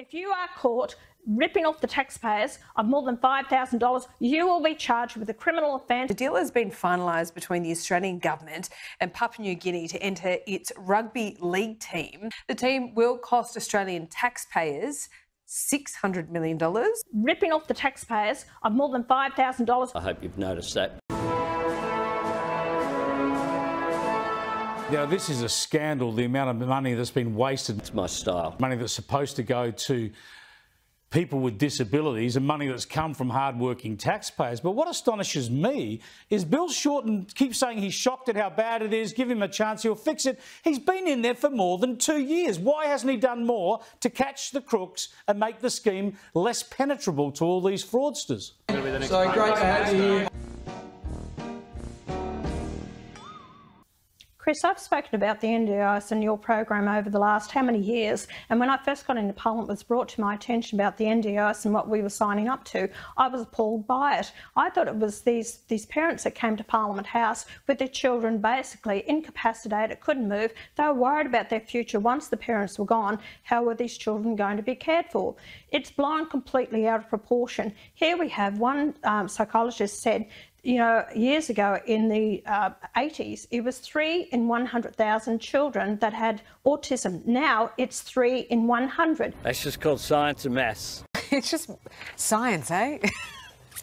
If you are caught ripping off the taxpayers of more than $5,000, you will be charged with a criminal offence. The deal has been finalised between the Australian government and Papua New Guinea to enter its rugby league team. The team will cost Australian taxpayers $600 million. Ripping off the taxpayers of more than $5,000. I hope you've noticed that. Now, this is a scandal, the amount of money that's been wasted. It's my style. Money that's supposed to go to people with disabilities and money that's come from hard-working taxpayers. But what astonishes me is Bill Shorten keeps saying he's shocked at how bad it is, give him a chance, he'll fix it. He's been in there for more than 2 years. Why hasn't he done more to catch the crooks and make the scheme less penetrable to all these fraudsters? So great to have you here. Chris, I've spoken about the NDIS and your program over the last how many years, and when I first got into Parliament it was brought to my attention about the NDIS and what we were signing up to, I was appalled by it. I thought it was these parents that came to Parliament House with their children basically incapacitated, couldn't move. They were worried about their future once the parents were gone. How were these children going to be cared for? It's blown completely out of proportion. Here we have one psychologist said, you know, years ago in the 80s, it was 3 in 100,000 children that had autism. Now it's 3 in 100. That's just called science and maths. It's just science, eh?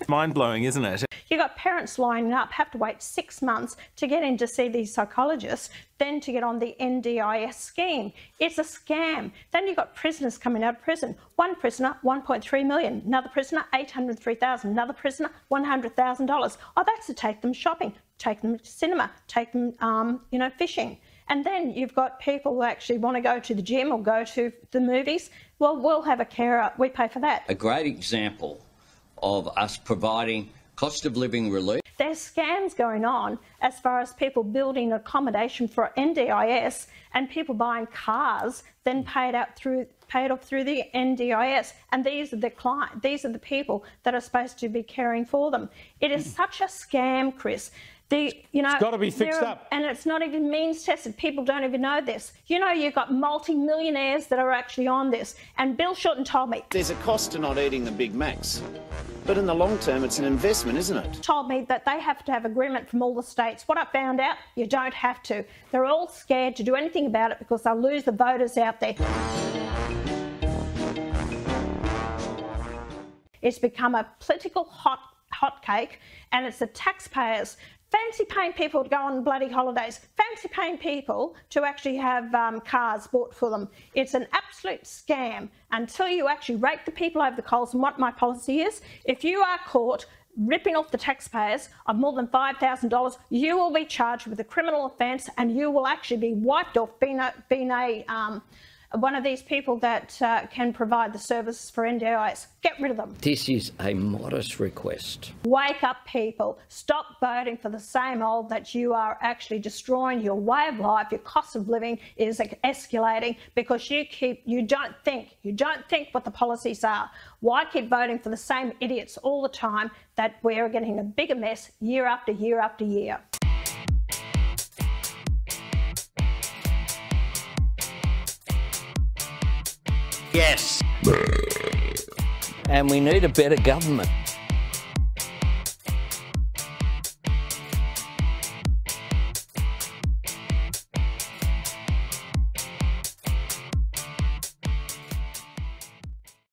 Mind-blowing, isn't it? You've got parents lining up, have to wait 6 months to get in to see these psychologists, then to get on the NDIS scheme. It's a scam. Then you've got prisoners coming out of prison. One prisoner, $1.3 million. Another prisoner, $803,000. Another prisoner, $100,000. Oh, that's to take them shopping, take them to cinema, take them, fishing. And then you've got people who actually want to go to the gym or go to the movies. Well, we'll have a carer. We pay for that. A great example of us providing cost of living relief. There's scams going on as far as people building accommodation for NDIS and people buying cars, then paid off through the NDIS. And these are the people that are supposed to be caring for them. It is such a scam, Chris. It's got to be fixed up. And it's not even means tested. People don't even know this. You know, you've got multi-millionaires that are actually on this. And Bill Shorten told me. There's a cost to not eating the Big Macs. But in the long term, it's an investment, isn't it? Told me that they have to have agreement from all the states. What I found out, you don't have to. They're all scared to do anything about it because they'll lose the voters out there. It's become a political hotcake, and it's the taxpayers. Fancy paying people to go on bloody holidays. Fancy paying people to actually have cars bought for them. It's an absolute scam until you actually rake the people over the coals. And what my policy is, if you are caught ripping off the taxpayers of more than $5,000, you will be charged with a criminal offence and you will actually be wiped off being one of these people that can provide the services for NDIS. Get rid of them. This is a modest request. Wake up, people. Stop voting for the same old that you are actually destroying your way of life. Your cost of living is escalating because you don't think what the policies are. Why keep voting for the same idiots all the time that we're getting a bigger mess year after year after year? Yes. And we need a better government.